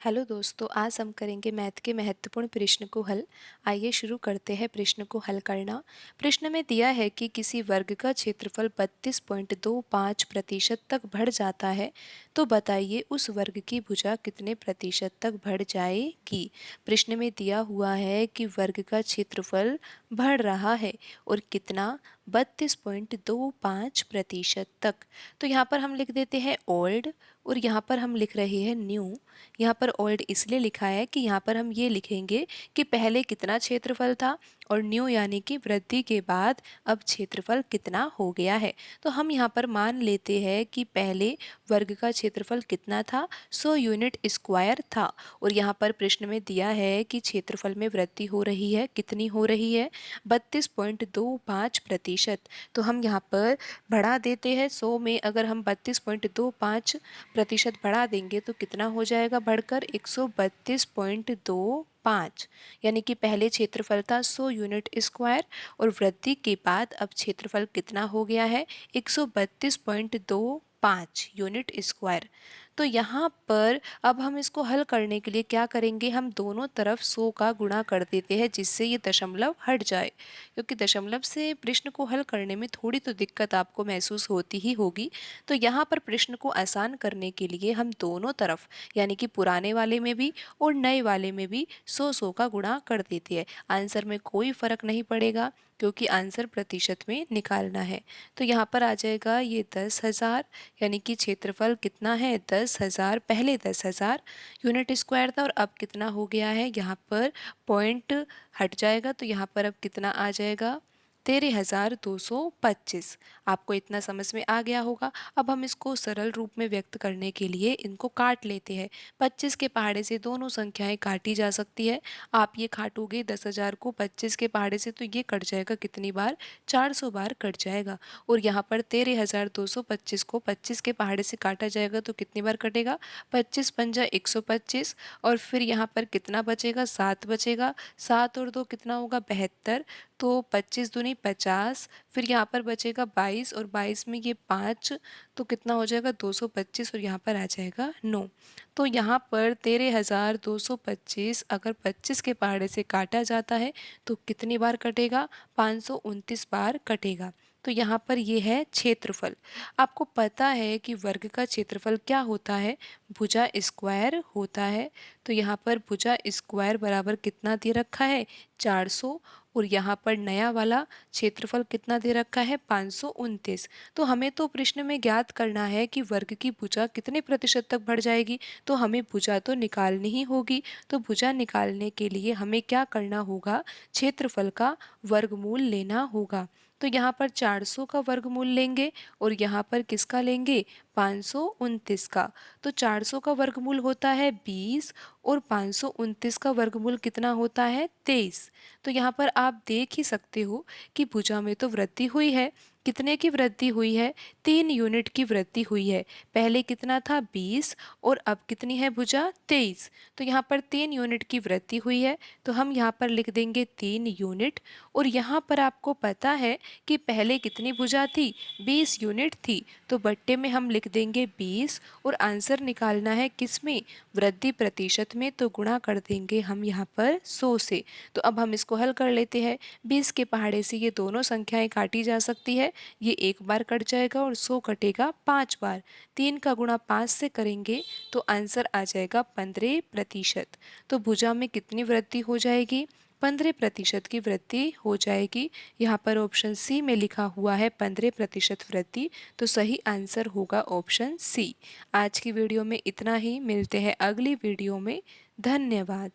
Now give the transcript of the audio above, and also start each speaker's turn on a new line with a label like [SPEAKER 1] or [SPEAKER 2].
[SPEAKER 1] Hello दोस्तों, आज हम करेंगे मैथ के महत्वपूर्ण प्रश्न को हल। आइए शुरू करते हैं प्रश्न को हल करना। प्रश्न में दिया है कि किसी वर्ग का क्षेत्रफल 32.25% तक बढ़ जाता है, तो बताइए उस वर्ग की भुजा कितने प्रतिशत तक बढ़ जाएगी। प्रश्न में दिया हुआ है कि वर्ग का क्षेत्रफल बढ़ रहा है और कितना 32.25% तक। तो यहाँ पर हम लिख देते हैं ओल्ड और यहाँ पर हम लिख रहे हैं न्यू। यहाँ पर ओल्ड इसलिए लिखा है कि यहाँ पर हम ये लिखेंगे कि पहले कितना क्षेत्रफल था और न्यू यानी कि वृद्धि के बाद अब क्षेत्रफल कितना हो गया है। तो हम यहाँ पर मान लेते हैं कि पहले वर्ग का क्षेत्रफल कितना था, 100 यूनिट स्क्वायर था। और यहाँ पर प्रश्न में दिया है कि क्षेत्रफल में वृद्धि हो रही है, कितनी हो रही है, 32.25%। तो हम यहाँ पर बढ़ा देते हैं, 100 में अगर हम 32.25% बढ़ा देंगे तो कितना हो जाएगा बढ़कर 132.25, यानी कि पहले क्षेत्रफल था 100 यूनिट स्क्वायर और वृद्धि के बाद अब क्षेत्रफल कितना हो गया है 132.25 यूनिट स्क्वायर। तो यहाँ पर अब हम इसको हल करने के लिए क्या करेंगे, हम दोनों तरफ 100 का गुणा कर देते हैं जिससे ये दशमलव हट जाए, क्योंकि दशमलव से प्रश्न को हल करने में थोड़ी तो दिक्कत आपको महसूस होती ही होगी। तो यहाँ पर प्रश्न को आसान करने के लिए हम दोनों तरफ यानी कि पुराने वाले में भी और नए वाले में भी 100 का गुणा कर देते हैं। आंसर में कोई फर्क नहीं पड़ेगा क्योंकि आंसर प्रतिशत में निकालना है। तो यहाँ पर आ जाएगा ये 10,000, यानी कि क्षेत्रफल कितना है 10,000, पहले 10,000 यूनिट स्क्वायर था और अब कितना हो गया है, यहाँ पर पॉइंट हट जाएगा तो यहाँ पर अब कितना आ जाएगा 13,225। आपको इतना समझ में आ गया होगा। अब हम इसको सरल रूप में व्यक्त करने के लिए इनको काट लेते हैं। 25 के पहाड़े से दोनों संख्याएं काटी जा सकती है। आप ये काटोगे 10,000 को 25 के पहाड़े से तो ये कट जाएगा कितनी बार, 400 बार कट जाएगा। और यहाँ पर 13,225 को 25 के पहाड़े से काटा जाएगा तो कितनी बार कटेगा, 25 पंजा 125। और फिर यहाँ पर कितना बचेगा, 7 बचेगा। 7 और 2 कितना होगा 72, तो 25 दूनी 50। फिर यहाँ पर बचेगा 22 और 22 में ये 5 तो कितना हो जाएगा 225 और यहाँ पर आ जाएगा 9। तो यहाँ पर 13,225 अगर 25 के पहाड़े से काटा जाता है तो कितनी बार कटेगा, 529 बार कटेगा। तो यहाँ पर ये है क्षेत्रफल। आपको पता है कि वर्ग का क्षेत्रफल क्या होता है, भुजा स्क्वायर होता है। तो यहाँ पर भुजा स्क्वायर बराबर कितना दे रखा है 400 और यहाँ पर नया वाला क्षेत्रफल कितना दे रखा है 529। तो हमें तो प्रश्न में ज्ञात करना है कि वर्ग की भुजा कितने प्रतिशत तक बढ़ जाएगी, तो हमें भुजा तो निकालनी ही होगी। तो भुजा निकालने के लिए हमें क्या करना होगा, क्षेत्रफल का वर्गमूल लेना होगा। तो यहाँ पर 400 का वर्गमूल लेंगे और यहाँ पर किसका लेंगे 529 का। तो 400 का वर्गमूल होता है 20 और 529 का वर्गमूल कितना होता है 23। तो यहाँ पर आप देख ही सकते हो कि भुजा में तो वृद्धि हुई है। कितने की वृद्धि हुई है, 3 यूनिट की वृद्धि हुई है। पहले कितना था 20 और अब कितनी है भुजा 23। तो यहाँ पर 3 यूनिट की वृद्धि हुई है तो हम यहाँ पर लिख देंगे 3 यूनिट। और यहाँ पर आपको पता है कि पहले कितनी भुजा थी 20 यूनिट थी, तो बट्टे में हम लिख देंगे 20 और आंसर निकालना है किस में, वृद्धि प्रतिशत में, तो गुणा कर देंगे हम यहाँ पर 100 से। तो अब हम इसको हल कर लेते हैं। 20 के पहाड़े से ये दोनों संख्याएं काटी जा सकती है, ये एक बार कट जाएगा और 100 कटेगा 5 बार। 3 का गुणा 5 से करेंगे तो आंसर आ जाएगा 15%। तो भुजा में कितनी वृद्धि हो जाएगी, 15% की वृद्धि हो जाएगी। यहाँ पर ऑप्शन सी में लिखा हुआ है 15% वृद्धि, तो सही आंसर होगा ऑप्शन सी। आज की वीडियो में इतना ही, मिलते हैं अगली वीडियो में। धन्यवाद।